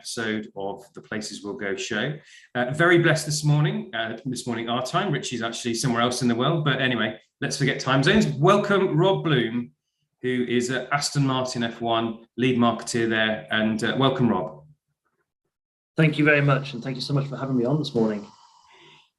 episode of the Places We'll Go show. Very blessed this morning our time. Richie's actually somewhere else in the world, but anyway, let's forget time zones. Welcome Rob Bloom, who is at Aston Martin F1, lead marketeer there, and welcome, Rob. Thank you very much, and thank you so much for having me on this morning.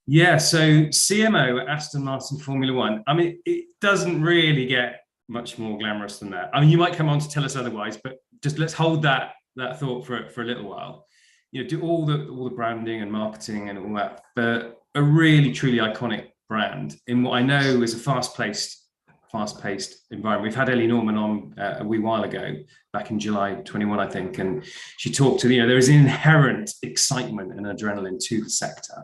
Yeah, so CMO at Aston Martin Formula One. I mean, it doesn't really get much more glamorous than that. I mean, you might come on to tell us otherwise, but just let's hold that thought for a little while. You know, do all the branding and marketing and all that, but a really truly iconic brand in what I know is a fast-paced environment. We've had Ellie Norman on a wee while ago, back in July 21, I think, and she talked to, there is an inherent excitement and adrenaline to the sector.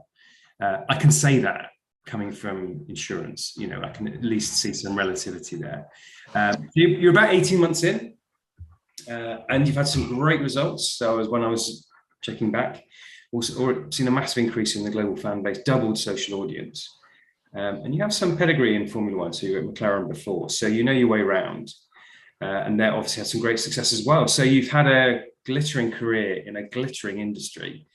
I can say that coming from insurance, I can at least see some relativity there. You're about 18 months in, and you've had some great results. So when I was checking back, also seen a massive increase in the global fan base, doubled social audience. And you have some pedigree in Formula One, so you were at McLaren before, so you know your way around. And they obviously had some great success as well. So you've had a glittering career in a glittering industry.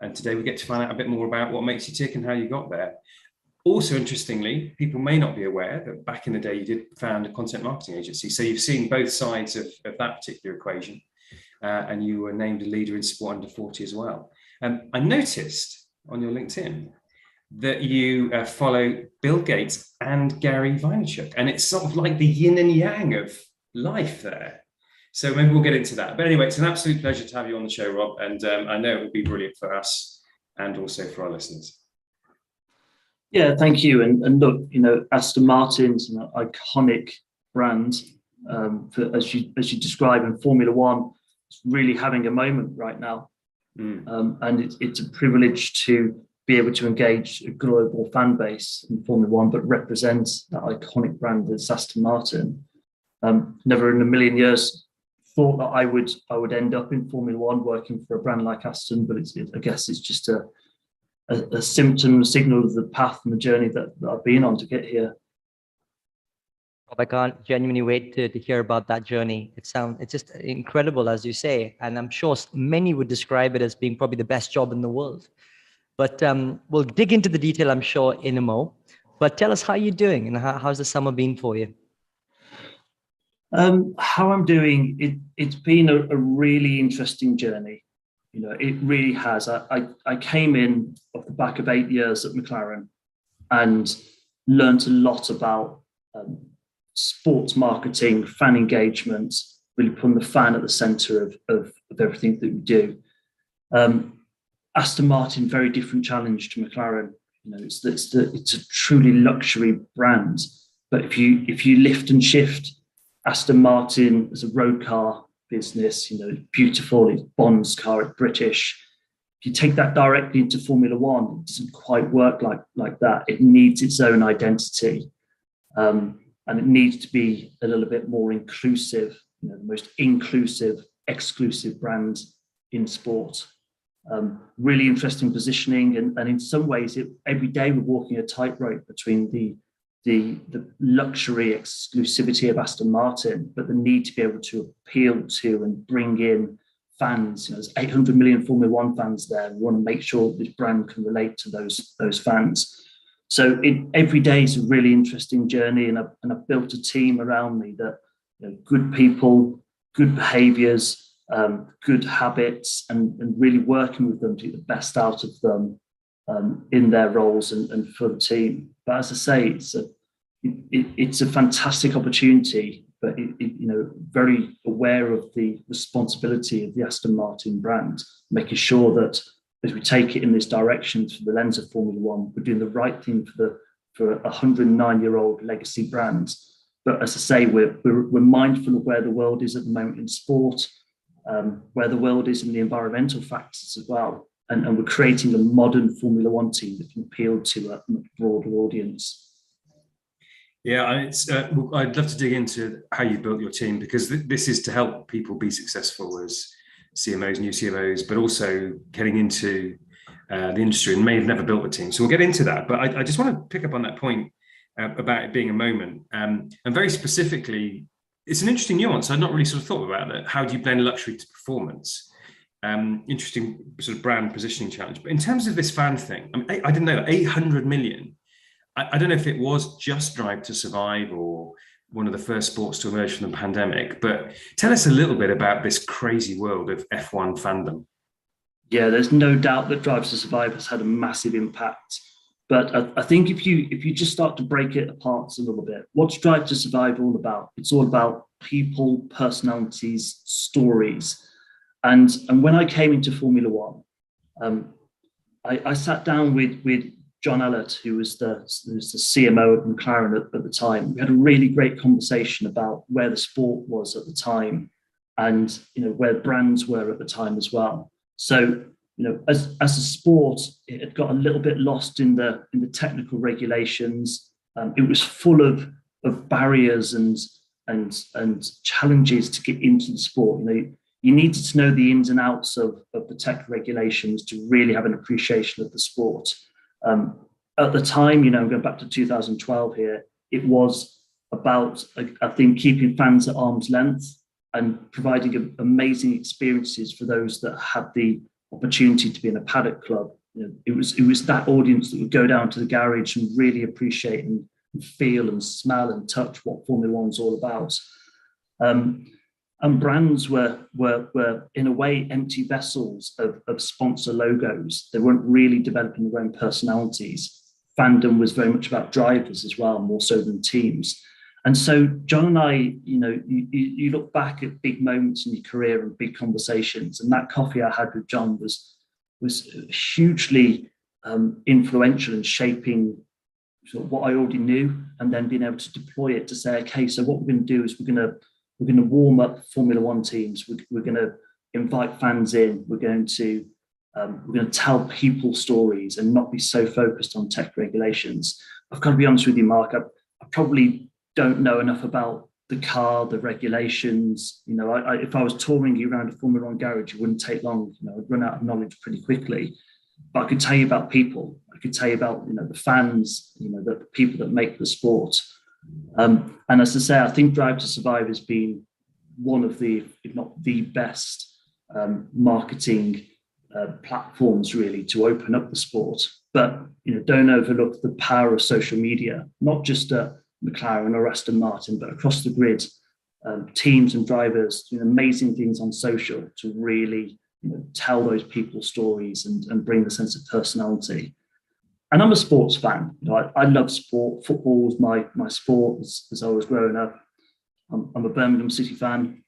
And today we get to find out a bit more about what makes you tick and how you got there. Also, interestingly, people may not be aware that back in the day you did found a content marketing agency. So you've seen both sides of that particular equation. And you were named a leader in Sport Under 40 as well. I noticed on your LinkedIn that you follow Bill Gates and Gary Vaynerchuk, and it's sort of like the yin and yang of life there. So maybe we'll get into that. But anyway, it's an absolute pleasure to have you on the show, Rob, and I know it would be brilliant for us and also for our listeners. Yeah, thank you. And look, Aston Martin's an iconic brand, as you describe, in Formula One. It's really having a moment right now, and it's a privilege to be able to engage a global fan base in Formula One, but represent that iconic brand as Aston Martin. Never in a million years thought that I would end up in Formula One working for a brand like Aston, but I guess it's just a signal of the path and the journey that I've been on to get here. I can't genuinely wait to hear about that journey. It's just incredible, as you say, and I'm sure many would describe it as being probably the best job in the world. But we'll dig into the detail, I'm sure, in a mo. But tell us how you're doing and how's the summer been for you? How I'm doing, it's been a really interesting journey. It really has. I came in off the back of 8 years at McLaren and learned a lot about sports marketing, fan engagement, really putting the fan at the center of everything that we do. Aston Martin, very different challenge to McLaren. It's a truly luxury brand. But if you lift and shift Aston Martin as a road car business, beautiful, it's Bond's car, it's British. If you take that directly into Formula One, it doesn't quite work like that. It needs its own identity. And it needs to be a little bit more inclusive, the most inclusive, exclusive brand in sport. Really interesting positioning, and in some ways, every day we're walking a tightrope between the luxury exclusivity of Aston Martin, but the need to be able to appeal to and bring in fans. There's 800 million Formula One fans there. We want to make sure this brand can relate to those fans. So every day is a really interesting journey, and I've built a team around me that good people, good behaviours, good habits, and really working with them to get the best out of them in their roles and for the team. But as I say, it's a fantastic opportunity, but very aware of the responsibility of the Aston Martin brand, making sure that as we take it in this direction through the lens of Formula One, we're doing the right thing for a 109-year-old legacy brand. But as I say, we're mindful of where the world is at the moment in sport, where the world is in the environmental factors as well. And we're creating a modern Formula One team that can appeal to a much broader audience. Yeah, I'd love to dig into how you built your team, because this is to help people be successful as CMOs, new CMOs, but also getting into the industry and may have never built a team. So we'll get into that. But I just want to pick up on that point about it being a moment. And very specifically, it's an interesting nuance. I'd not really sort of thought about that. How do you blend luxury to performance? Interesting sort of brand positioning challenge. But in terms of this fan thing, I mean, I didn't know 800 million. I don't know if it was just Drive to Survive or one of the first sports to emerge from the pandemic, but tell us a little bit about this crazy world of F1 fandom. Yeah, there's no doubt that Drive to Survive has had a massive impact. But I think if you just start to break it apart a little bit, what's Drive to Survive all about? It's all about people, personalities, stories. And when I came into Formula One, I sat down with John Ellert, who was the CMO at McLaren at the time. We had a really great conversation about where the sport was at the time, and where brands were at the time as well. So as a sport, it had got a little bit lost in the technical regulations. It was full of barriers and challenges to get into the sport. You needed to know the ins and outs of the tech regulations to really have an appreciation of the sport. At the time, going back to 2012 here, it was about, I think, keeping fans at arm's length and providing amazing experiences for those that had the opportunity to be in a paddock club. It was that audience that would go down to the garage and really appreciate and feel and smell and touch what Formula One's all about. And brands were in a way empty vessels of sponsor logos. They weren't really developing their own personalities. Fandom was very much about drivers as well, more so than teams. And so John and I, you look back at big moments in your career and big conversations, and that coffee I had with John was hugely influential in shaping sort of what I already knew, and then being able to deploy it to say, okay, so what we're going to do is we're going to warm up Formula One teams. We're going to invite fans in. We're going to tell people stories and not be so focused on tech regulations. I've got to be honest with you, Mark. I probably don't know enough about the car, the regulations. If I was touring you around a Formula One garage, it wouldn't take long. I'd run out of knowledge pretty quickly. But I could tell you about people. I could tell you about the fans, the people that make the sport. And as I say, I think Drive to Survive has been one of the, if not the best, marketing platforms really to open up the sport. But don't overlook the power of social media, not just at McLaren or Aston Martin, but across the grid. Teams and drivers doing amazing things on social to really tell those people stories and bring the sense of personality. And I'm a sports fan. I love sport. Football was my sport as I was growing up. I'm a Birmingham City fan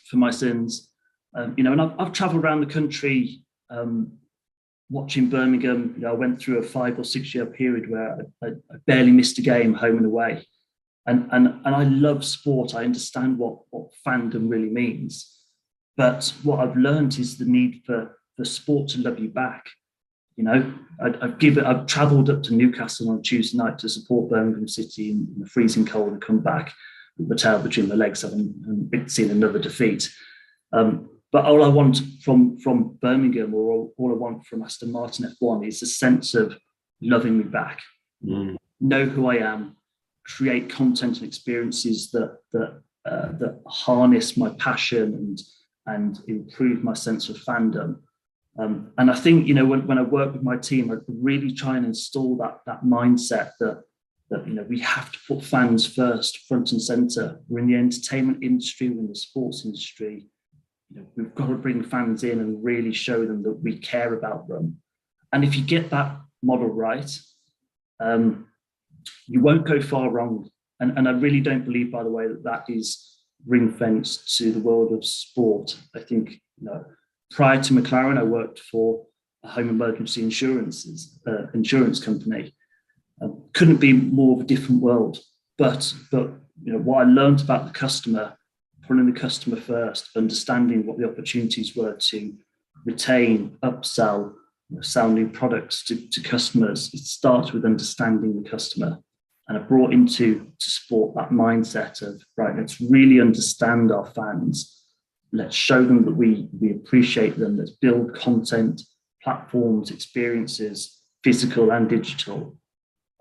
for my sins. And I've travelled around the country watching Birmingham. I went through a 5 or 6 year period where I barely missed a game home and away. And I love sport. I understand what fandom really means. But what I've learned is the need for sport to love you back. I've travelled up to Newcastle on Tuesday night to support Birmingham City in the freezing cold and come back with my tail between my legs, having seen another defeat. But all I want from Birmingham, or all I want from Aston Martin F1, is a sense of loving me back. Know who I am, create content and experiences that harness my passion and improve my sense of fandom. And I think, when I work with my team, I really try and install that mindset that we have to put fans first, front and center. We're in the entertainment industry, we're in the sports industry. We've got to bring fans in and really show them that we care about them. And if you get that model right, you won't go far wrong. And I really don't believe, by the way, that is ring-fenced to the world of sport. I think, prior to McLaren, I worked for a home emergency insurance company. Couldn't be more of a different world. But what I learned about the customer, putting the customer first, understanding what the opportunities were to retain, upsell, sell new products to customers. It starts with understanding the customer. And I brought into sport that mindset of, right, let's really understand our fans. Let's show them that we appreciate them. Let's build content, platforms, experiences, physical and digital.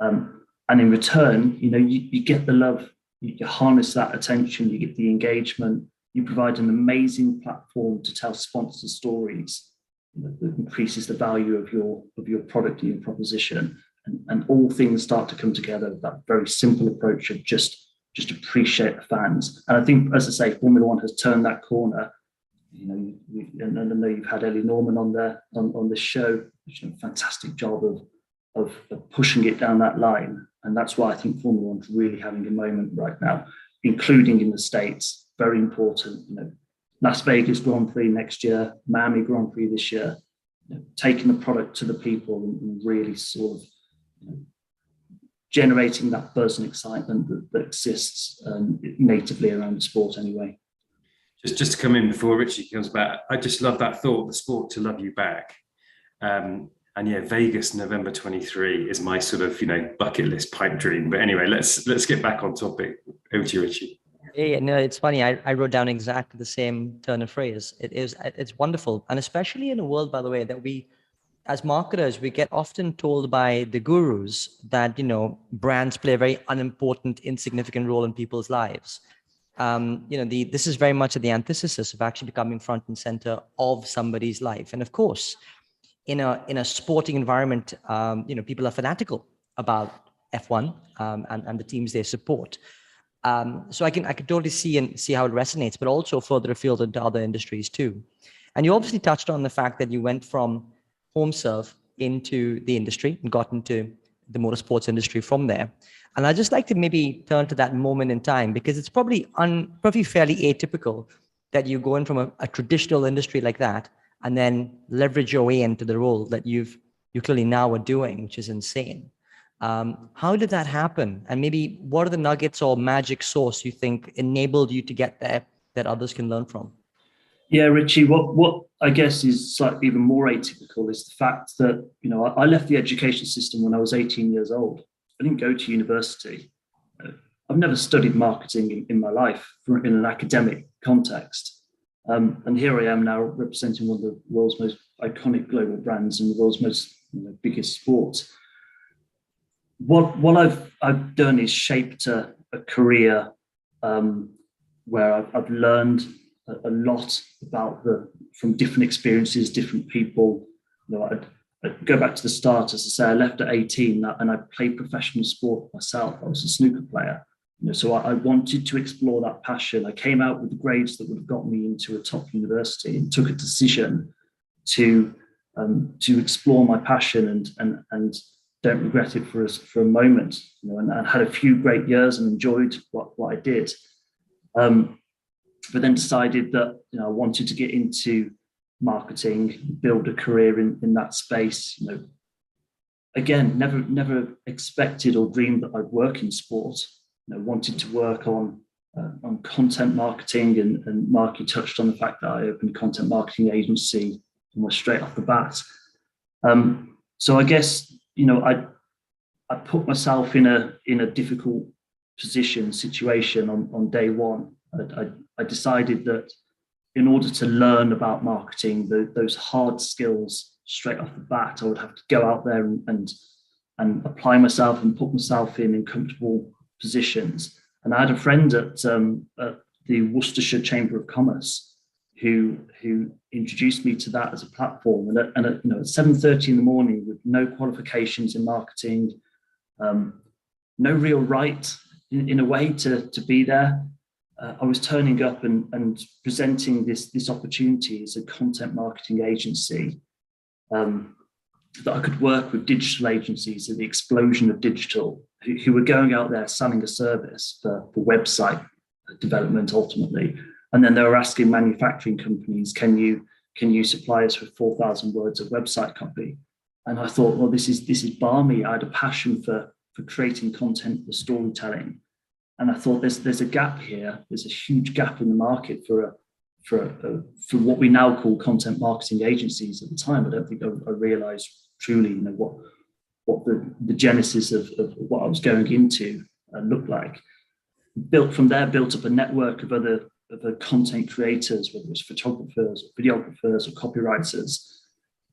And in return, you get the love, you harness that attention, you get the engagement, You provide an amazing platform to tell sponsor stories, that increases the value of your product and your proposition, and all things start to come together with that very simple approach of just appreciate the fans. And I think, as I say, Formula One has turned that corner. And I know you've had Ellie Norman on this show, which is a fantastic job of pushing it down that line. And that's why I think Formula One's really having a moment right now, including in the States. Very important. Las Vegas Grand Prix next year, Miami Grand Prix this year, taking the product to the people and really sort of generating that buzz and excitement that exists natively around the sport anyway. Just to come in before Richie comes back, I just love that thought, the sport to love you back. And yeah, Vegas, November 23 is my sort of, bucket list pipe dream. But anyway, let's get back on topic. Over to you, Richie. Yeah, no, it's funny. I wrote down exactly the same turn of phrase. It's wonderful. And especially in a world, by the way, that we, as marketers, we get often told by the gurus that, brands play a very unimportant, insignificant role in people's lives. This is very much at the antithesis of actually becoming front and center of somebody's life. And of course, in a sporting environment, people are fanatical about F1 and the teams they support. So I can totally see how it resonates, but also further afield into other industries too. And you obviously touched on the fact that you went from home serve into the industry and got into the motorsports industry from there. And I'd just like to maybe turn to that moment in time, because it's probably fairly atypical that you go in from a traditional industry like that and then leverage your way into the role that you clearly now are doing, which is insane. How did that happen? And maybe what are the nuggets or magic sauce you think enabled you to get there that others can learn from? Yeah, Richie, what I guess is slightly even more atypical is the fact that, I left the education system when I was 18 years old. I didn't go to university. I've never studied marketing in my life in an academic context. And here I am now representing one of the world's most iconic global brands and the world's most biggest sports. What I've done is shaped a career where I've learned a lot about from different experiences, different people. I'd go back to the start, as I say, I left at 18 and I played professional sport myself. I was a snooker player. So I wanted to explore that passion. I came out with the grades that would have got me into a top university and took a decision to explore my passion and don't regret it for a moment. And I had a few great years and enjoyed what I did. But then decided that I wanted to get into marketing, build a career in that space. Again, never expected or dreamed that I'd work in sport. Wanted to work on content marketing, and Marky touched on the fact that I opened a content marketing agency almost straight off the bat. So I guess I put myself in a difficult situation on day one. I decided that in order to learn about marketing, those hard skills straight off the bat, I would have to go out there and apply myself and put myself in comfortable positions. And I had a friend at the Worcestershire Chamber of Commerce who introduced me to that as a platform. And at 7:30 in the morning, with no qualifications in marketing, no real right in a way to be there, I was turning up and presenting this opportunity as a content marketing agency, that I could work with digital agencies at the explosion of digital, who were going out there selling a service for website development ultimately. And then they were asking manufacturing companies, can you supply us with 4,000 words of website copy? And I thought, well, this is balmy. I had a passion for creating content for storytelling. And I thought there's a gap here. There's a huge gap in the market for what we now call content marketing agencies. At the time, I don't think I realized truly, what the genesis of what I was going into looked like. Built up a network of other content creators, whether it's photographers, or videographers, or copywriters.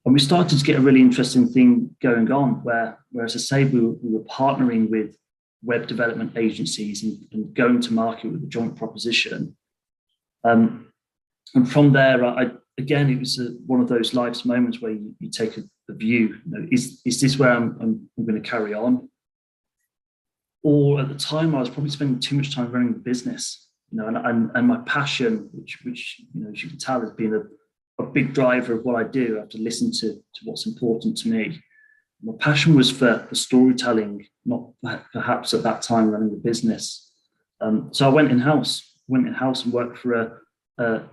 And we started to get a really interesting thing going on where as I say, we were partnering with web development agencies and going to market with a joint proposition. And from there, again, it was one of those life's moments where you take a view. Is this where I'm going to carry on? Or at the time, I was probably spending too much time running the business. And my passion, which as you can tell, has been a big driver of what I do. I have to listen to what's important to me. My passion was for storytelling, not perhaps at that time running the business. So I went in-house and worked for a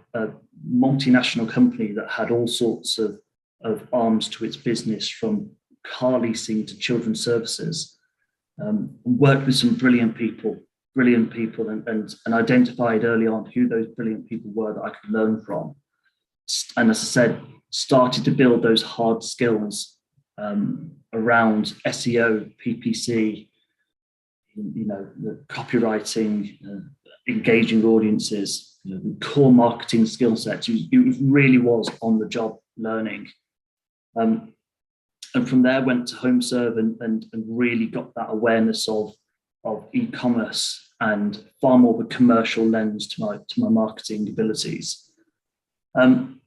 multinational company that had all sorts of arms to its business, from car leasing to children's services. Worked with some brilliant people and identified early on who those brilliant people were that I could learn from. And as I said, started to build those hard skills around SEO, PPC, the copywriting, engaging audiences, the core marketing skill sets. It really was on the job learning. And from there went to HomeServe and really got that awareness of e-commerce and far more of a commercial lens to my marketing abilities. And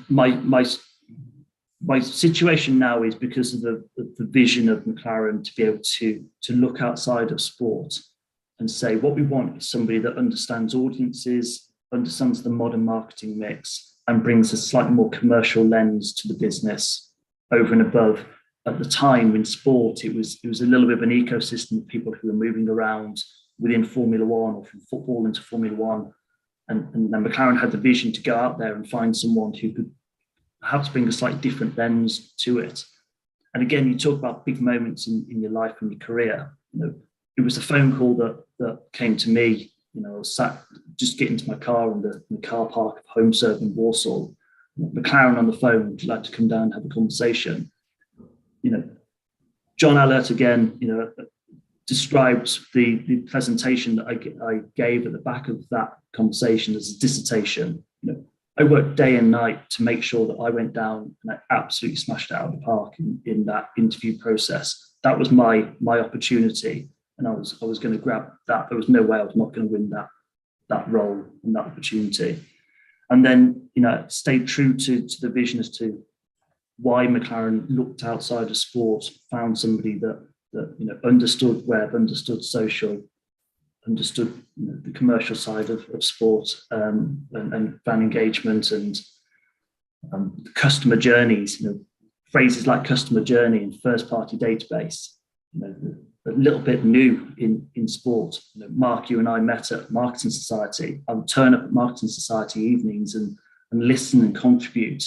my situation now is because of the vision of McLaren to be able to look outside of sport and say what we want is somebody that understands audiences, understands the modern marketing mix, and brings a slightly more commercial lens to the business over and above. At the time in sport, it was a little bit of an ecosystem of people who were moving around within Formula One or from football into Formula One. And then McLaren had the vision to go out there and find someone who could perhaps bring a slightly different lens to it. And again, you talk about big moments in your life and your career. It was a phone call that came to me. I was sat just getting to my car in the car park of HomeServe in Warsaw. McLaren on the phone, would you like to come down and have a conversation? John Allert again, described the presentation that I gave at the back of that conversation as a dissertation. I worked day and night to make sure that I went down and I absolutely smashed it out of the park in that interview process. That was my opportunity, and I was going to grab that. There was no way I was not going to win that role and that opportunity. And then, stayed true to the vision as to why McLaren looked outside of sport, found somebody that understood web, understood social, understood the commercial side of sport, and fan engagement and customer journeys. Phrases like customer journey and first party database. A little bit new in sport. Mark, you and I met at Marketing Society. I would turn up at Marketing Society evenings and listen and contribute.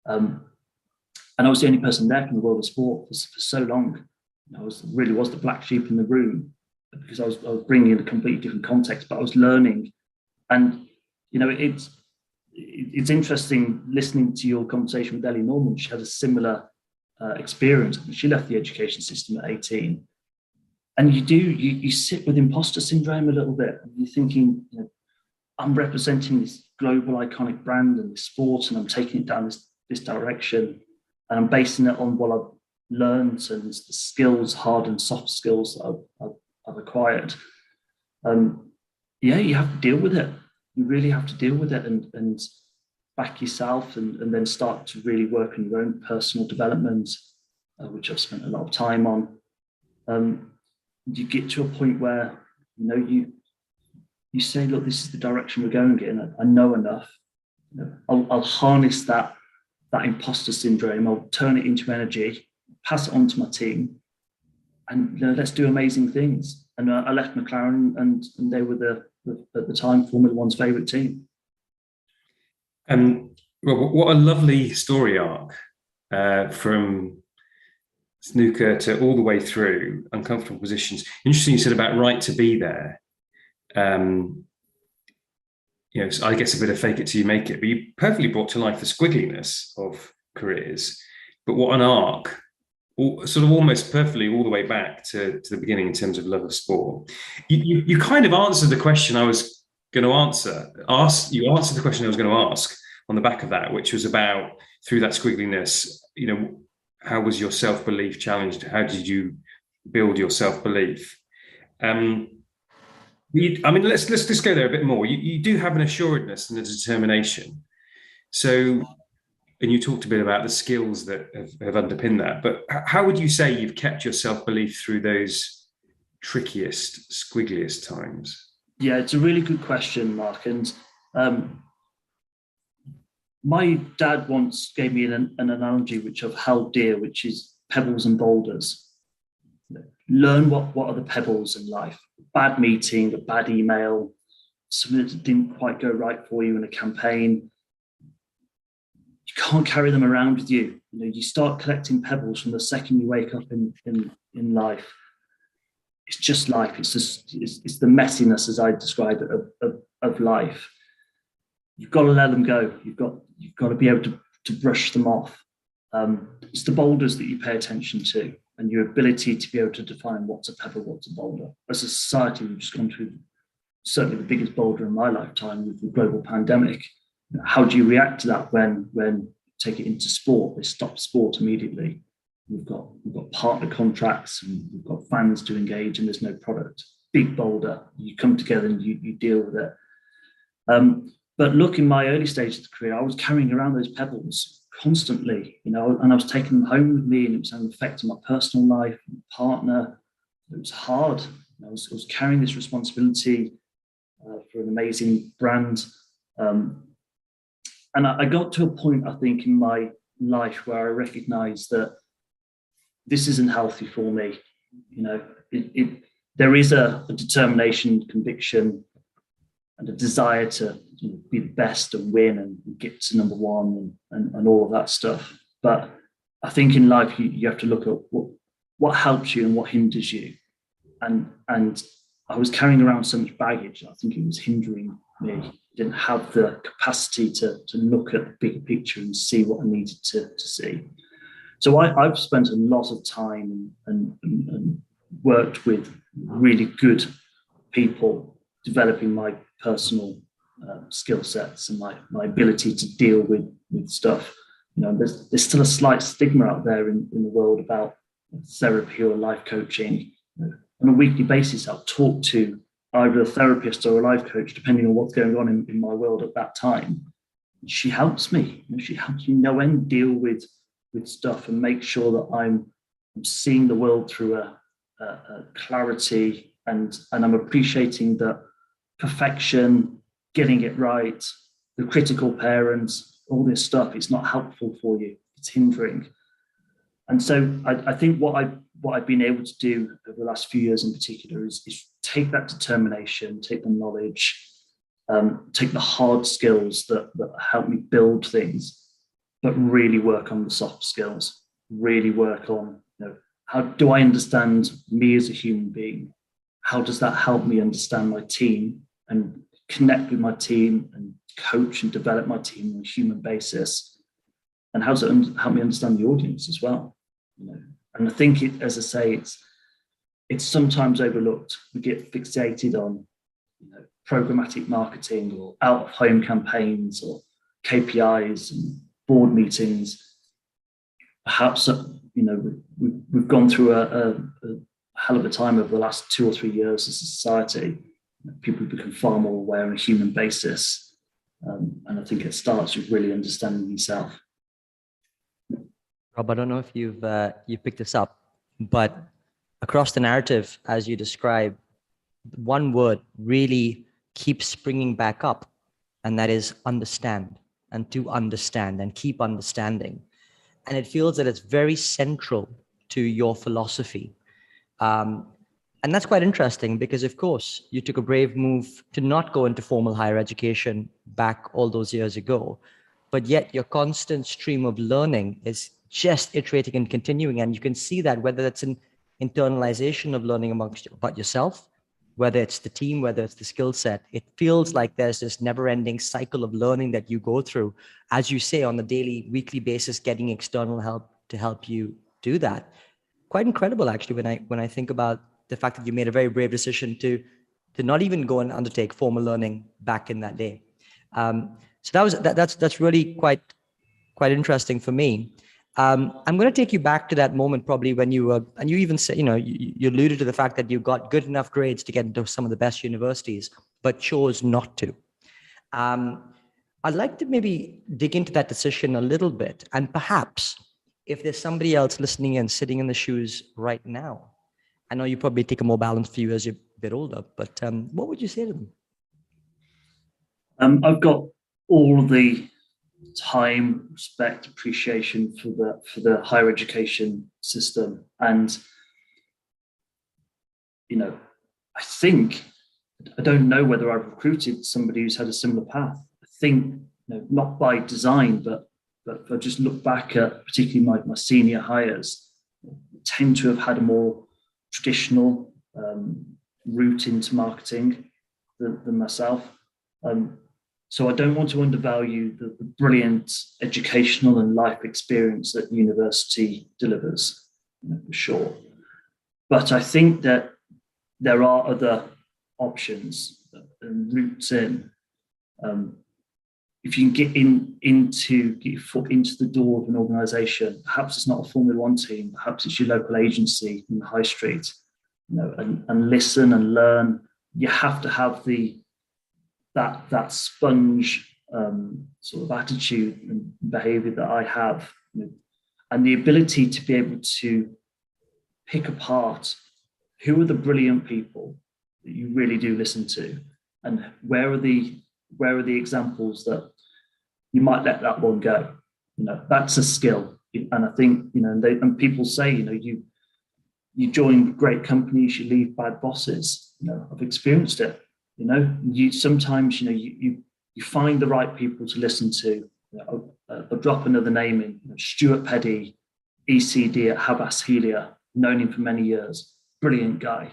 And I was the only person there from the world of sport for so long. I really was the black sheep in the room, because I was bringing in a completely different context, but I was learning. And it's interesting listening to your conversation with Ellie Norman. She had a similar experience. She left the education system at 18, and you sit with imposter syndrome a little bit. You're thinking, I'm representing this global iconic brand and this sport, and I'm taking it down this direction, and I'm basing it on what I've learned and the skills, hard and soft skills that I've acquired. You have to deal with it. You really have to deal with it and back yourself and then start to really work on your own personal development, which I've spent a lot of time on. You get to a point where you say, look, this is the direction we're going in. I know enough. I'll harness that imposter syndrome. I'll turn it into energy, pass it on to my team, and let's do amazing things. And I left McLaren, and they were at the time Formula One's favourite team. Well, what a lovely story arc, from snooker to all the way through uncomfortable positions. Interesting, you said about right to be there. So I guess a bit of fake it till you make it, but you perfectly brought to life the squiggliness of careers. But what an arc, sort of almost perfectly all the way back to the beginning in terms of love of sport. You kind of answered the question I was going to answer. You answered the question I was going to ask on the back of that, which was about, through that squiggliness, how was your self-belief challenged? How did you build your self-belief? I mean, let's just go there a bit more. You do have an assuredness and a determination. So, and you talked a bit about the skills that have underpinned that, but how would you say you've kept your self-belief through those trickiest, squiggliest times? Yeah, it's a really good question, Mark. And my dad once gave me an analogy which I've held dear, which is pebbles and boulders. Learn what are the pebbles in life. A bad meeting, a bad email, something that didn't quite go right for you in a campaign. You can't carry them around with you. You start collecting pebbles from the second you wake up in life. It's just life. It's the messiness, as I describe it, of life. You've got to let them go. You've got to be able to brush them off. It's the boulders that you pay attention to, and your ability to be able to define what's a pebble, what's a boulder. As a society, we've just gone through certainly the biggest boulder in my lifetime with the global pandemic. How do you react to that when take it into sport? They stop sport immediately. We've got partner contracts, and we've got fans to engage, and there's no product. Big boulder. You come together and you deal with it. But look, in my early stages of the career, I was carrying around those pebbles constantly, and I was taking them home with me, and it was affecting my personal life, my partner. It was hard. I was carrying this responsibility for an amazing brand. And I got to a point, I think, in my life where I recognized that this isn't healthy for me. There is a determination, conviction, and a desire to be the best and win and get to number one and all of that stuff. But I think in life you have to look at what helps you and what hinders you. And I was carrying around so much baggage. I think it was hindering me. I didn't have the capacity to look at the bigger picture and see what I needed to see. So I've spent a lot of time and worked with really good people developing my personal skill sets and my ability to deal with stuff. There's still a slight stigma out there in the world about therapy or life coaching. On a weekly basis, I'll talk to either a therapist or a life coach, depending on what's going on in my world at that time. She helps me. She helps me know and deal with stuff and make sure that I'm seeing the world through a clarity and I'm appreciating that perfection, getting it right, the critical parents, all this stuff, it's not helpful for you. It's hindering. And so I think what I've been able to do over the last few years in particular is take that determination, take the knowledge, take the hard skills that help me build things, but really work on the soft skills, really work on, how do I understand me as a human being? How does that help me understand my team and connect with my team and coach and develop my team on a human basis? And how does it help me understand the audience as well? And I think, as I say, it's sometimes overlooked. We get fixated on programmatic marketing or out-of-home campaigns or KPIs and board meetings. Perhaps we've gone through a hell of a time over the last 2 or 3 years as a society. People become far more aware on a human basis, and I think it starts with really understanding yourself. Rob, I don't know if you've picked this up, but across the narrative, as you describe, one word really keeps springing back up, and that is understand, and to understand and keep understanding. And it feels that it's very central to your philosophy. And that's quite interesting because, of course, you took a brave move to not go into formal higher education back all those years ago, but yet your constant stream of learning is just iterating and continuing. And you can see that whether that's an internalization of learning about yourself, whether it's the team, whether it's the skill set, it feels like there's this never-ending cycle of learning that you go through, as you say, on a daily, weekly basis, getting external help to help you do that. Quite incredible, actually, when I think about the fact that you made a very brave decision to not even go and undertake formal learning back in that day. So that's really quite interesting for me. I'm going to take you back to that moment probably when you were, and you even said, you alluded to the fact that you got good enough grades to get into some of the best universities, but chose not to. I'd like to maybe dig into that decision a little bit. And perhaps if there's somebody else listening and sitting in the shoes right now, I know you probably take a more balanced view as you're a bit older, but what would you say to them? I've got all the time, respect, appreciation for the higher education system, and I don't know whether I've recruited somebody who's had a similar path. I think not by design, but if I just look back at particularly my senior hires, tend to have had a more traditional route into marketing than myself. So I don't want to undervalue the brilliant educational and life experience that university delivers, for sure. But I think that there are other options and routes in. If you can get your foot into the door of an organisation, perhaps it's not a Formula One team, perhaps it's your local agency in the high street, and listen and learn. You have to have that sponge sort of attitude and behaviour that I have, and the ability to be able to pick apart who are the brilliant people that you really do listen to, and where are the examples that you might let that one go. That's a skill, and I think and people say you join great companies, you leave bad bosses. I've experienced it. You sometimes you find the right people to listen to. I'll drop another name in. Stuart Peddy, ECD at Habas Helia, known him for many years. Brilliant guy.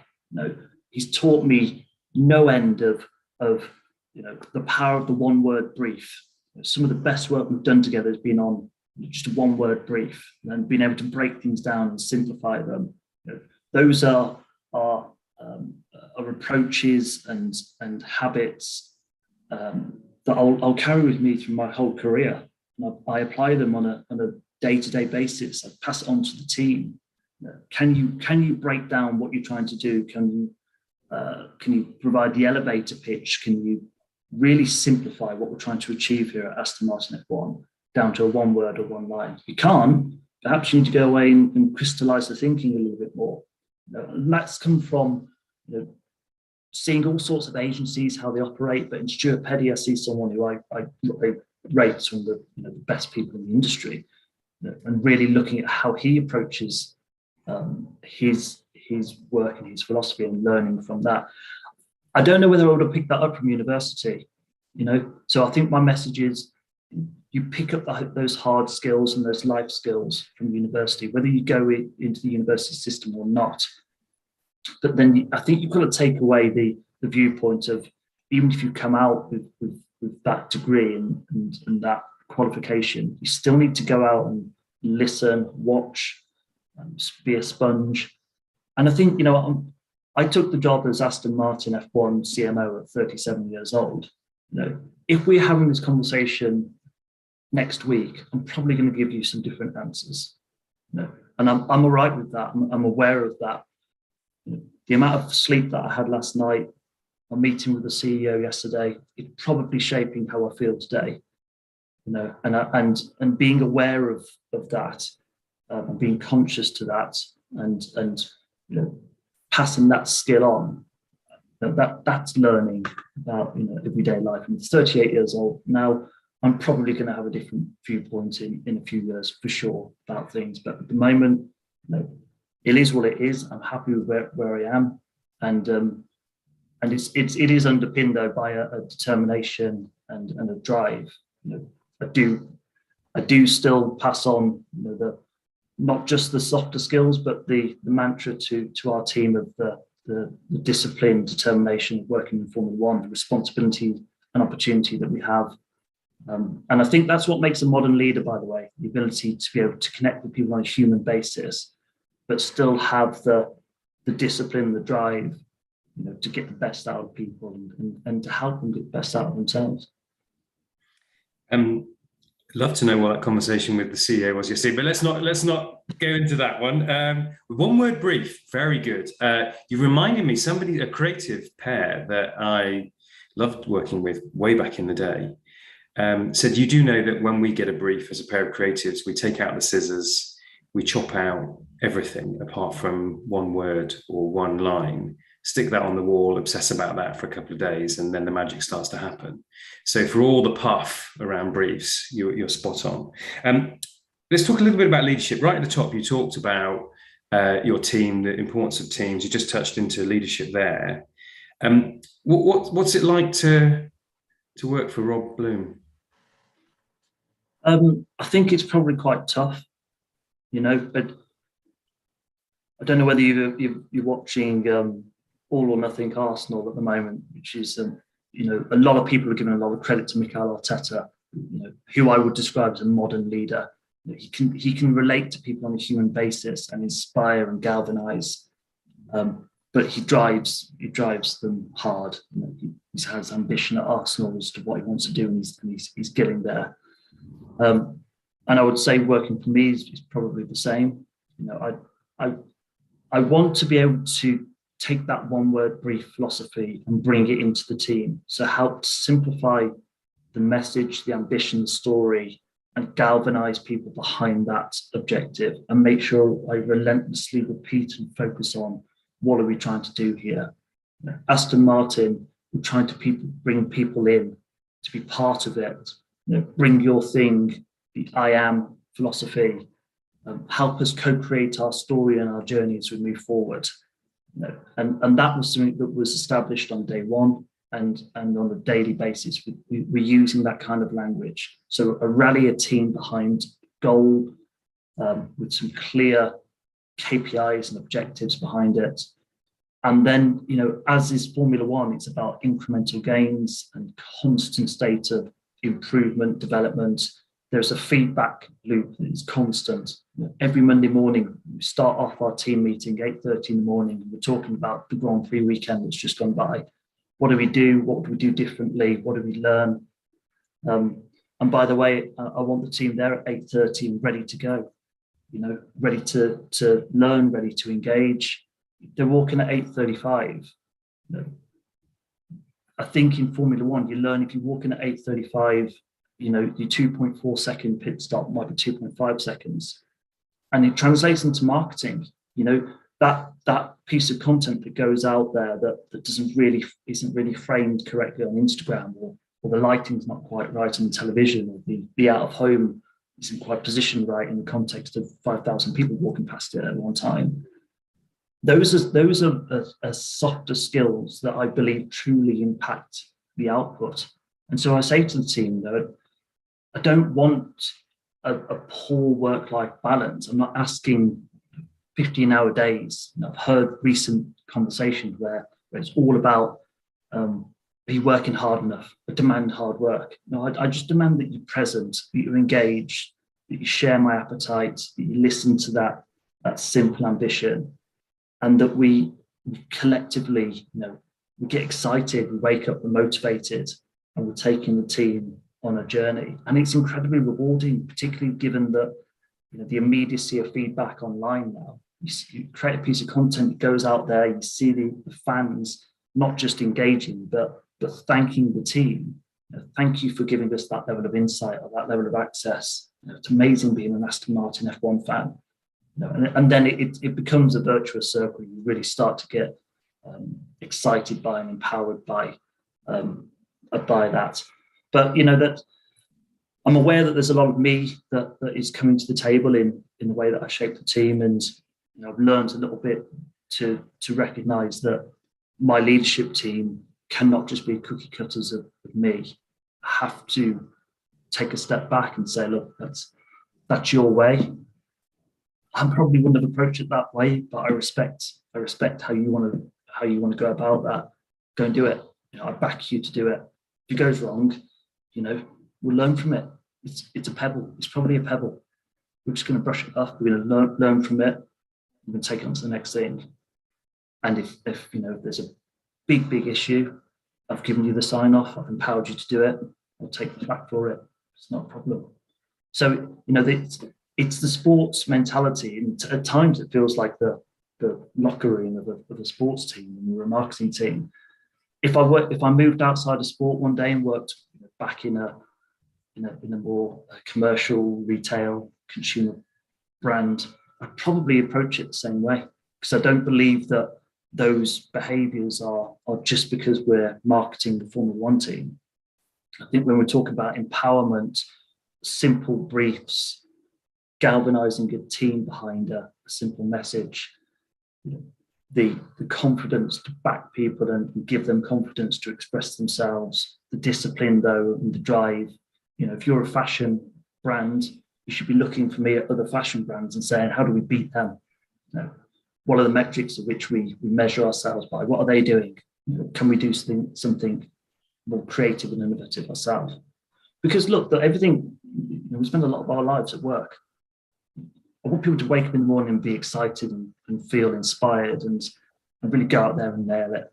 He's taught me no end of the power of the one-word brief. Some of the best work we've done together has been on just a one-word brief, and being able to break things down and simplify them. Those are approaches and habits that I'll carry with me through my whole career. I apply them on a day-to-day basis. I pass it on to the team. Can you break down what you're trying to do? Can you provide the elevator pitch? Can you really simplify what we're trying to achieve here at Aston Martin F1 down to a one word or one line? If you can't, perhaps you need to go away and crystallize the thinking a little bit more. And that's come from seeing all sorts of agencies, how they operate. But in Stuart Peddy, I see someone who I rate as one of the best people in the industry, and really looking at how he approaches his work and his philosophy and learning from that. I don't know whether I would have picked that up from university, So I think my message is you pick up those hard skills and those life skills from university, whether you go into the university system or not. But then I think you've got to take away the viewpoint of, even if you come out with that degree and that qualification, you still need to go out and listen, watch, be a sponge. And I think, I took the job as Aston Martin F1 CMO at 37 years old. If we're having this conversation next week, I'm probably going to give you some different answers. And I'm all right with that. I'm aware of that. The amount of sleep that I had last night, a meeting with the CEO yesterday, it's probably shaping how I feel today. And being aware of that, and being conscious to that, and passing that skill on, that's learning about everyday life. And 38 years old now, I'm probably going to have a different viewpoint in a few years for sure about things. But at the moment, it is what it is. I'm happy with where I am, and it is underpinned though by a determination and a drive. I do still pass on not just the softer skills, but the mantra to our team of the discipline, determination of working in Formula One, the responsibility and opportunity that we have. And I think that's what makes a modern leader, by the way, the ability to be able to connect with people on a human basis, but still have the discipline, the drive, to get the best out of people and to help them get the best out of themselves. Love to know what that conversation with the CEO was yesterday, but let's not go into that one. One word brief, very good. You reminded me, a creative pair that I loved working with way back in the day, said, you do know that when we get a brief as a pair of creatives, we take out the scissors, we chop out everything apart from one word or one line, stick that on the wall, obsess about that for a couple of days, and then the magic starts to happen. So for all the puff around briefs, you're spot on. Let's talk a little bit about leadership. Right at the top, you talked about your team, the importance of teams. You just touched into leadership there. What's it like to work for Rob Bloom? I think it's probably quite tough, but I don't know whether you're watching All or Nothing Arsenal at the moment, which is, a lot of people are giving a lot of credit to Mikel Arteta, who I would describe as a modern leader. He can relate to people on a human basis and inspire and galvanize, but he drives them hard. He has ambition at Arsenal as to what he wants to do, and he's getting there. And I would say working for me is probably the same. I want to be able to take that one word brief philosophy and bring it into the team. So help simplify the message, the ambition, the story, and galvanize people behind that objective, and make sure I relentlessly repeat and focus on what are we trying to do here. Aston Martin, we're trying to bring people in to be part of it. Bring your thing, the I am philosophy, help us co-create our story and our journey as we move forward. And that was something that was established on day one, and on a daily basis, we're using that kind of language. So rally a team behind goal, with some clear KPIs and objectives behind it. And then, as is Formula One, it's about incremental gains and constant state of improvement, development. There's a feedback loop that is constant. Every Monday morning, we start off our team meeting 8:30 in the morning, and we're talking about the Grand Prix weekend that's just gone by. What do we do? What do we do differently? What do we learn? And by the way, I want the team there at 8:30 and ready to go, ready to learn, ready to engage. They're walking at 8:35. I think in Formula One, you learn if you're walking at 8:35, your 2.4 second pit stop might be 2.5 seconds. And it translates into marketing, that piece of content that goes out there that isn't really framed correctly on Instagram, or the lighting's not quite right on the television, or the out of home isn't quite positioned right in the context of 5,000 people walking past it at one time. Those are softer skills that I believe truly impact the output. And so I say to the team that I don't want a poor work-life balance. I'm not asking 15-hour days. I've heard recent conversations where it's all about, are you working hard enough? I demand hard work. No, I just demand that you're present, that you're engaged, that you share my appetite, that you listen to that simple ambition, and that we collectively, we get excited, we wake up, we're motivated, and we're taking the team on a journey. And it's incredibly rewarding, particularly given that the immediacy of feedback online now. You create a piece of content that goes out there, you see the fans not just engaging, but thanking the team. Thank you for giving us that level of insight or that level of access. It's amazing being an Aston Martin F1 fan. And then it becomes a virtuous circle. You really start to get excited by and empowered by that. But that I'm aware that there's a lot of me that is coming to the table in the way that I shape the team, and I've learned a little bit to recognise that my leadership team cannot just be cookie cutters of me. I have to take a step back and say, look, that's your way. I probably wouldn't have approached it that way, but I respect how you want to go about that. Go and do it. I back you to do it. If it goes wrong, we'll learn from it. It's a pebble. It's probably a pebble. We're just going to brush it off. We're going to learn from it. We're going to take it on to the next thing. And if there's a big issue, I've given you the sign off. I've empowered you to do it. I'll take the back for it. It's not a problem. So, it's the sports mentality, and at times it feels like the locker room of a sports team and you're a marketing team. If I moved outside of sport one day and worked back in a more commercial, retail, consumer brand, I'd probably approach it the same way, because I don't believe that those behaviours are just because we're marketing the Formula One team. I think when we talk about empowerment, simple briefs, galvanizing a team behind a simple message, the confidence to back people and give them confidence to express themselves, the discipline though, and the drive. If you're a fashion brand, you should be looking for me at other fashion brands and saying, how do we beat them? What are the metrics of which we measure ourselves by? What are they doing? Can we do something more creative and innovative ourselves? Because look, everything, we spend a lot of our lives at work. I want people to wake up in the morning and be excited and feel inspired and really go out there and nail it.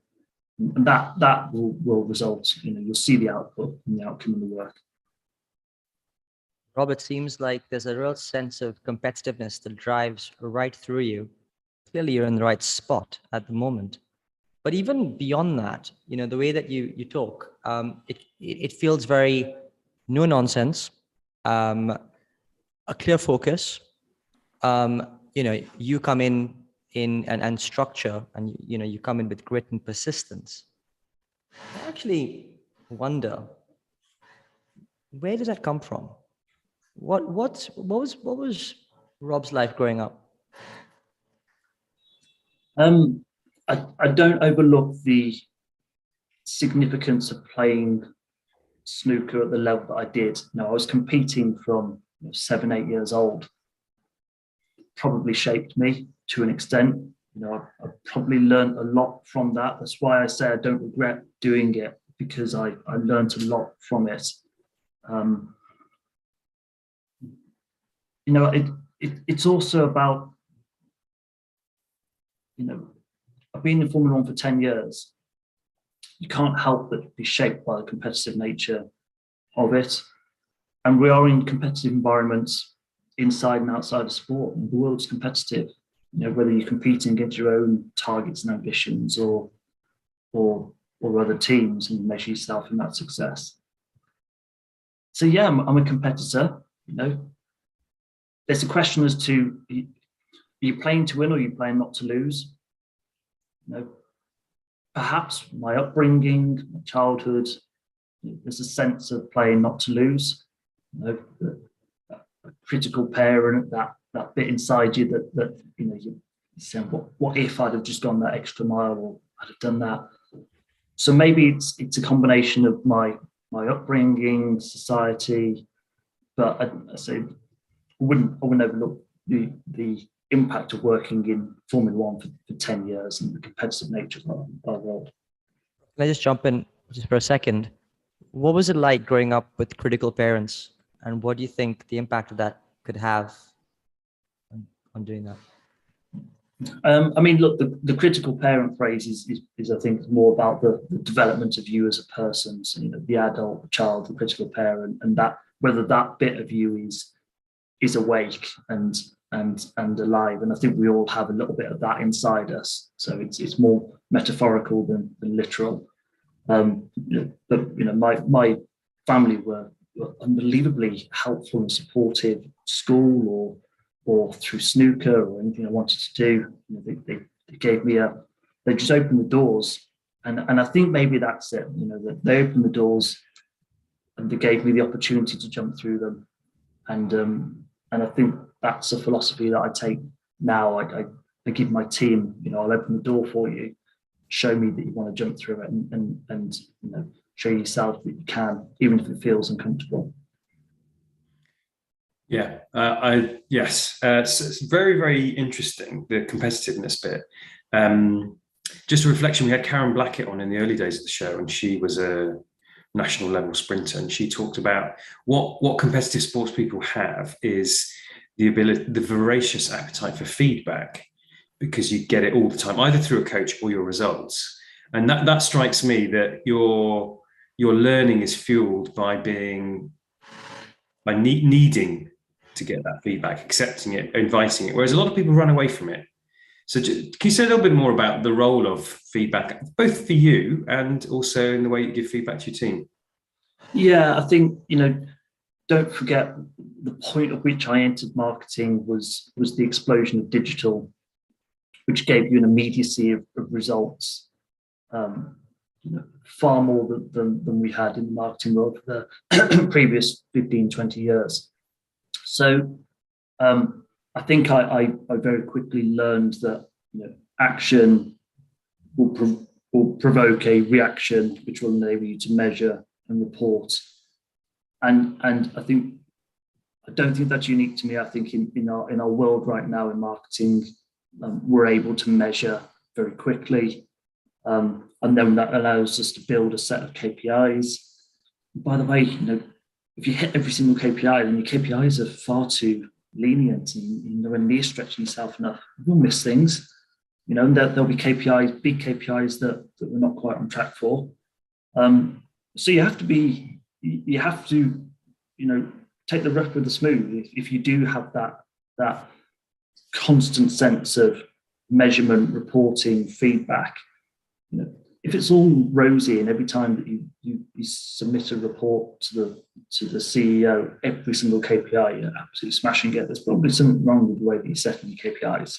And that will result, you'll see the output and the outcome of the work. Rob, it seems like there's a real sense of competitiveness that drives right through you. Clearly, you're in the right spot at the moment. But even beyond that, the way that you talk, it feels very no nonsense, a clear focus. You come in and structure, and you come in with grit and persistence. I actually wonder, where does that come from? What was Rob's life growing up? I don't overlook the significance of playing snooker at the level that I did. I was competing from 7, 8 years old. It probably shaped me to an extent. I probably learned a lot from that. That's why I say I don't regret doing it, because I learned a lot from it. It's also about, I've been in Formula One for 10 years. You can't help but be shaped by the competitive nature of it. And we are in competitive environments inside and outside of sport. The world's competitive, whether you're competing against your own targets and ambitions or other teams, and measure yourself in that success. So yeah, I'm a competitor. There's a question as to, are you playing to win or are you playing not to lose? Perhaps my upbringing, my childhood, there's a sense of playing not to lose. A critical parent, that bit inside you that you say, what if I'd have just gone that extra mile, or I'd have done that? So maybe it's a combination of my upbringing, society, but I say I wouldn't overlook the impact of working in Formula One for 10 years and the competitive nature of our world. Can I just jump in just for a second? What was it like growing up with critical parents, and what do you think the impact of that could have on doing that? Look, the critical parent phrase is I think more about the development of you as a person. So, the adult, the child, the critical parent, and that whether that bit of you is awake and alive. And I think we all have a little bit of that inside us. So it's more metaphorical than literal. But my family were unbelievably helpful and supportive at school or through snooker or anything I wanted to do. They gave me they just opened the doors. And I think maybe that's it, that they opened the doors and they gave me the opportunity to jump through them. And I think that's a philosophy that I take now. I give my team, I'll open the door for you, show me that you want to jump through it, and show yourself that you can, even if it feels uncomfortable. Yeah, yes, it's very, very interesting, the competitiveness bit. Just a reflection, we had Karen Blackett on in the early days of the show, and she was a national level sprinter, and she talked about what competitive sports people have is the voracious appetite for feedback, because you get it all the time, either through a coach or your results. And that strikes me that your learning is fueled by being by needing to get that feedback, accepting it, inviting it, whereas a lot of people run away from it. So can you say a little bit more about the role of feedback, both for you and also in the way you give feedback to your team? Yeah, I think, don't forget the point at which I entered marketing was the explosion of digital, which gave you an immediacy of results, far more than we had in the marketing world for the previous 15, 20 years. So I think I very quickly learned that action will provoke a reaction, which will enable you to measure and report. And I don't think that's unique to me. I think in our world right now in marketing, we're able to measure very quickly, and then that allows us to build a set of KPIs. By the way, if you hit every single KPI, then your KPIs are far too lenient, and you're near stretching yourself enough. You'll miss things, and there'll be KPIs, big KPIs that we're not quite on track for. So you have to take the rough with the smooth. If you do have that constant sense of measurement, reporting, feedback, if it's all rosy and every time that you submit a report to the CEO, every single KPI, you're absolutely smashing it, there's probably something wrong with the way that you're setting your KPIs.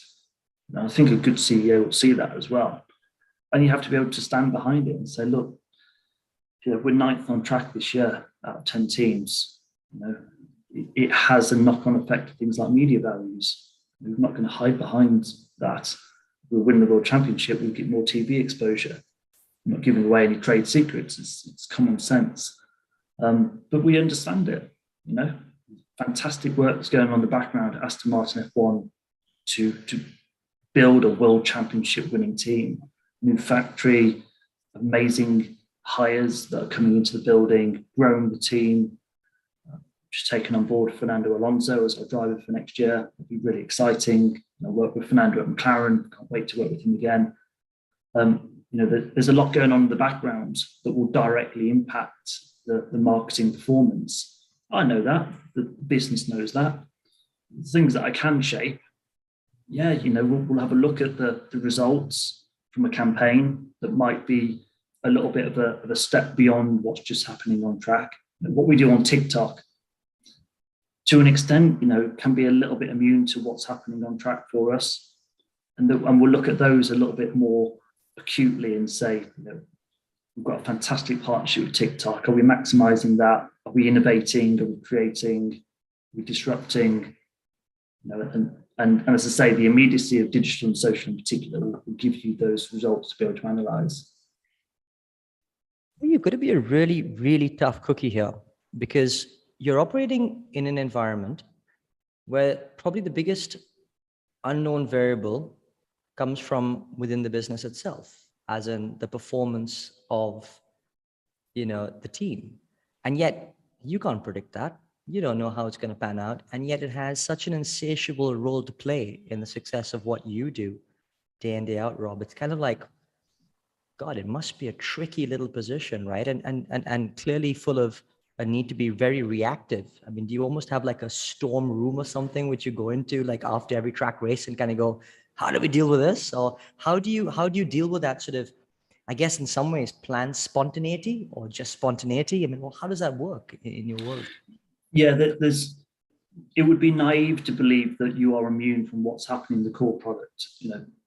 And I think a good CEO will see that as well. And you have to be able to stand behind it and say, look, we're 9th on track this year out of 10 teams. It has a knock-on effect to things like media values. We're not going to hide behind that. We'll win the World Championship, we'll get more TV exposure. I'm not giving away any trade secrets, it's common sense. But we understand it, Fantastic work that's going on in the background at Aston Martin F1 to build a World Championship winning team. New factory, amazing hires that are coming into the building, growing the team. Just taken on board Fernando Alonso as our driver for next year. It'll be really exciting. I work with Fernando at McLaren. Can't wait to work with him again. There's a lot going on in the background that will directly impact the marketing performance. I know that. The business knows that. The things that I can shape, we'll have a look at the results from a campaign that might be a little bit of a step beyond what's just happening on track. What we do on TikTok, to an extent, can be a little bit immune to what's happening on track for us. And we'll look at those a little bit more acutely and say, we've got a fantastic partnership with TikTok. Are we maximizing that? Are we innovating? Are we creating? Are we disrupting? And as I say, the immediacy of digital and social in particular will give you those results to be able to analyze. You've got to be a really, really tough cookie here, because you're operating in an environment where probably the biggest unknown variable comes from within the business itself, as in the performance of, the team. And yet you can't predict that. You don't know how it's going to pan out. And yet it has such an insatiable role to play in the success of what you do day in, day out, Rob. It's kind of like, God, it must be a tricky little position, right? And clearly full of a need to be very reactive. I mean, do you almost have like a storm room or something which you go into like after every track race and kind of go, how do we deal with this? Or how do you deal with that sort of, I guess in some ways, planned spontaneity or just spontaneity? I mean, well, how does that work in your world? Yeah, it would be naive to believe that you are immune from what's happening in the core product.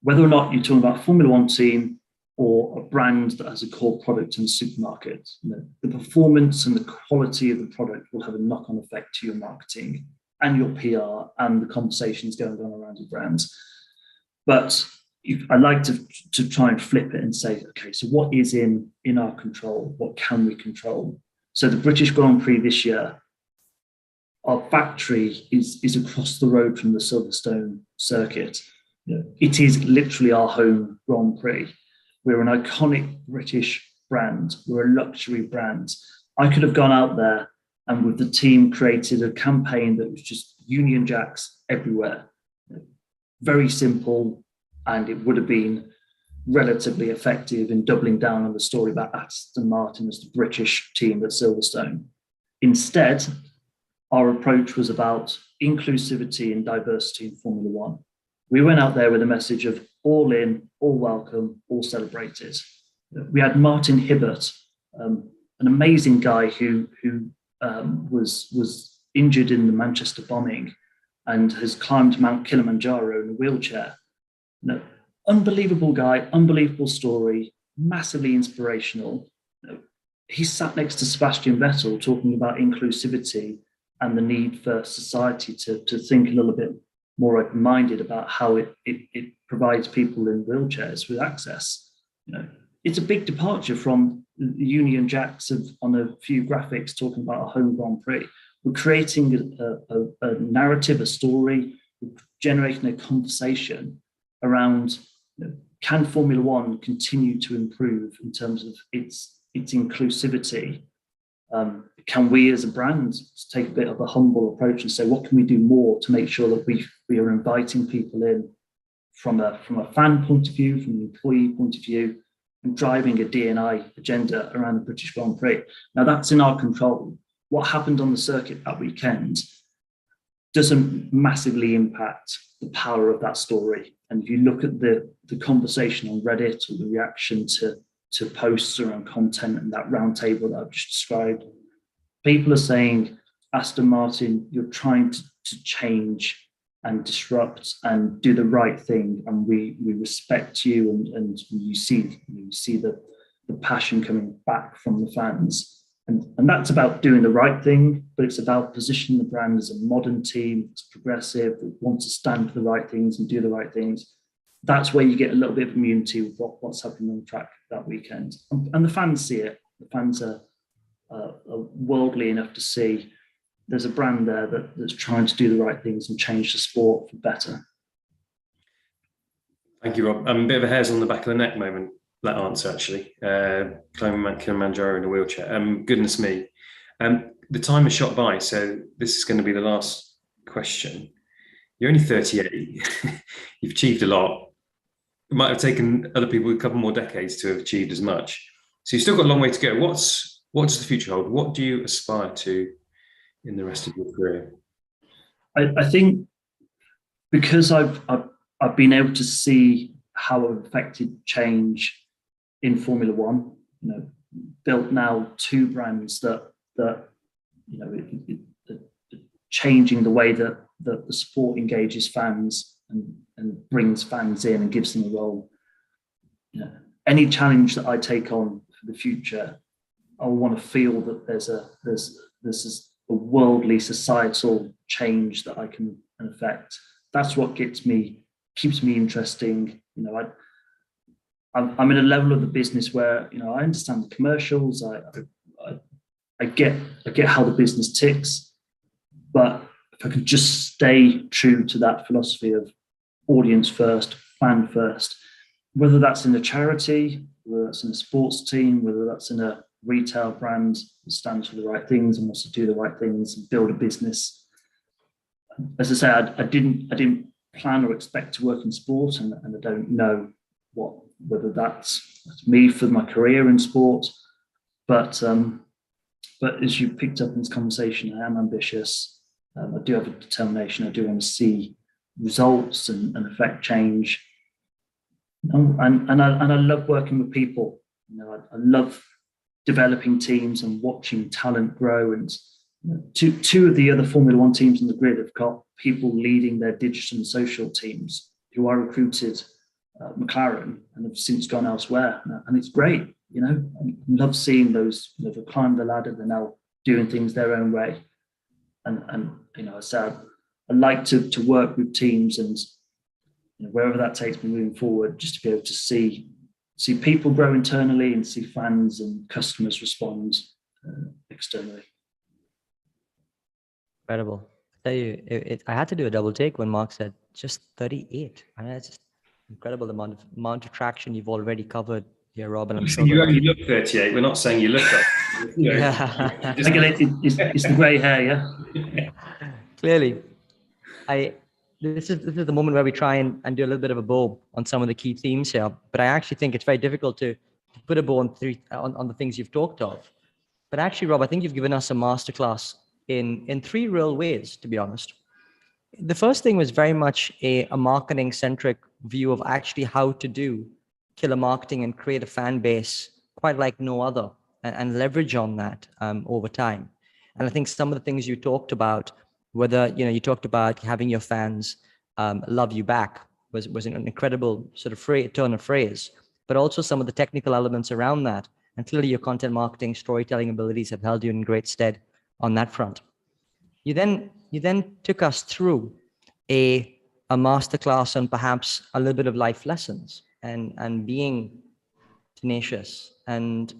Whether or not you're talking about a Formula One team or a brand that has a core product in a supermarket, the performance and the quality of the product will have a knock-on effect to your marketing and your PR and the conversations going on around your brands. But I like to try and flip it and say, okay, so what is in our control? What can we control? So the British Grand Prix this year, our factory is across the road from the Silverstone circuit. It is literally our home Grand Prix. We're an iconic British brand. We're a luxury brand. I could have gone out there and with the team created a campaign that was just Union Jacks everywhere. Very simple, and it would have been relatively effective in doubling down on the story about Aston Martin as the British team at Silverstone. Instead, our approach was about inclusivity and diversity in Formula One. We went out there with a message of all in, all welcome, all celebrated. We had Martin Hibbert, an amazing guy who was injured in the Manchester bombing and has climbed Mount Kilimanjaro in a wheelchair. Unbelievable guy, unbelievable story, massively inspirational. He sat next to Sebastian Vettel talking about inclusivity and the need for society to think a little bit more open-minded about how it provides people in wheelchairs with access. It's a big departure from the Union Jacks on a few graphics talking about a home Grand Prix. We're creating a narrative, a story, generating a conversation around, can Formula One continue to improve in terms of its inclusivity? Can we as a brand take a bit of a humble approach and say, what can we do more to make sure that we are inviting people in from a fan point of view, from an employee point of view, and driving a D&I agenda around the British Grand Prix? Now that's in our control. What happened on the circuit that weekend doesn't massively impact the power of that story. And if you look at the conversation on Reddit or the reaction to posts around content and that roundtable that I've just described, people are saying, Aston Martin, you're trying to change and disrupt and do the right thing, and we respect you, and you see the passion coming back from the fans. And that's about doing the right thing, but it's about positioning the brand as a modern team, that's progressive, that wants to stand for the right things and do the right things. That's where you get a little bit of immunity with what's happening on the track that weekend. And the fans see it. The fans are worldly enough to see there's a brand there that's trying to do the right things and change the sport for better. Thank you, Rob. A bit of a hairs on the back of the neck moment, that answer, actually. Climbing Mount Kilimanjaro in a wheelchair. Goodness me. The time has shot by, so this is going to be the last question. You're only 38. You've achieved a lot. It might have taken other people a couple more decades to have achieved as much. So you've still got a long way to go. What does the future hold? What do you aspire to in the rest of your career? I think because I've been able to see how I've affected change in Formula One, built now two brands that changing the way that the sport engages fans and brings fans in and gives them a role. Any challenge that I take on for the future, I want to feel that there's a worldly societal change that I can affect. That's what keeps me interesting. I'm in a level of the business where I understand the commercials. I get how the business ticks, but if I could just stay true to that philosophy of audience first, fan first, whether that's in a charity, whether that's in a sports team, whether that's in a retail brand that stands for the right things and wants to do the right things and build a business. As I say, I didn't plan or expect to work in sport, and I don't know whether that's me for my career in sport, but as you picked up in this conversation, I am ambitious. I do have a determination. I do want to see results and affect change. And I love working with people. I love developing teams and watching talent grow. And two of the other Formula One teams on the grid have got people leading their digital and social teams who I recruited McLaren and have since gone elsewhere. And it's great. I love seeing those who've climbed the ladder. They're now doing things their own way. And I like to work with teams, and wherever that takes me moving forward, just to be able to see people grow internally and see fans and customers respond externally. Incredible. I tell you, I had to do a double take when Mark said just 38. I mean, it's just incredible amount of traction you've already covered here, Rob. And I'm sure you only look 38. We're not saying you look like. It's the grey hair, yeah. Clearly, this is the moment where we try and do a little bit of a bow on some of the key themes here. But I actually think it's very difficult to put a bow on the things you've talked of. But actually, Rob, I think you've given us a masterclass in three real ways, to be honest. The first thing was very much a marketing centric view of actually how to do killer marketing and create a fan base quite like no other, and leverage on that over time. And I think some of the things you talked about, whether you talked about having your fans love you back, was an incredible sort of turn of phrase, but also some of the technical elements around that. And clearly your content marketing, storytelling abilities have held you in great stead on that front. You then took us through a masterclass on perhaps a little bit of life lessons and being tenacious and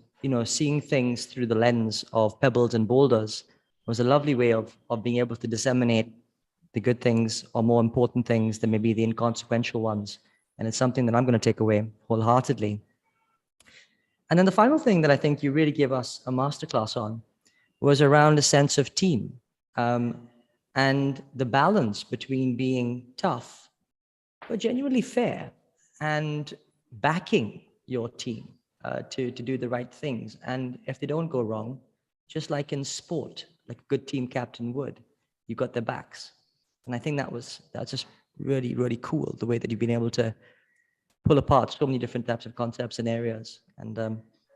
seeing things through the lens of pebbles and boulders was a lovely way of being able to disseminate the good things or more important things than maybe the inconsequential ones. And it's something that I'm going to take away wholeheartedly. And then the final thing that I think you really gave us a masterclass on was around a sense of team, and the balance between being tough, but genuinely fair, and backing your team to do the right things. And if they don't go wrong, just like in sport, like a good team captain would, you got their backs. And I think that's just really, really cool, the way that you've been able to pull apart so many different types of concepts and areas. And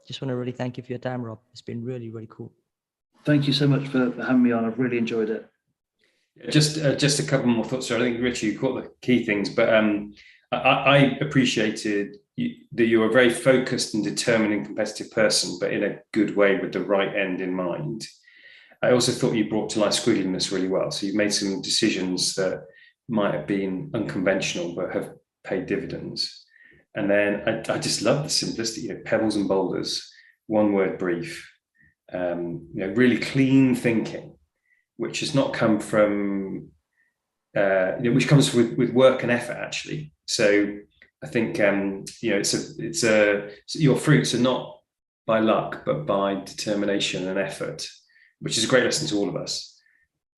just want to really thank you for your time, Rob. It's been really, really cool. Thank you so much for having me on. I've really enjoyed it. Just a couple more thoughts. So I think, Richie, you caught the key things, but I appreciated that you were a very focused and determined and competitive person, but in a good way with the right end in mind. I also thought you brought to life squiggliness really well. So you've made some decisions that might have been unconventional, but have paid dividends. And then I just love the simplicity, pebbles and boulders, one word brief, really clean thinking, which has not come from, which comes with work and effort, actually. So I think, your fruits are not by luck, but by determination and effort, which is a great lesson to all of us.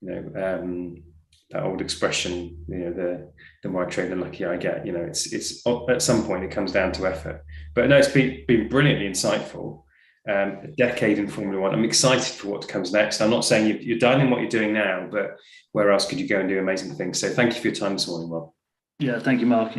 That old expression, the more I train, the luckier I get. It's at some point it comes down to effort. But no, it's been brilliantly insightful. A decade in Formula One. I'm excited for what comes next. I'm not saying you're done in what you're doing now, but where else could you go and do amazing things? So thank you for your time this morning, Rob. Yeah, thank you, Mark.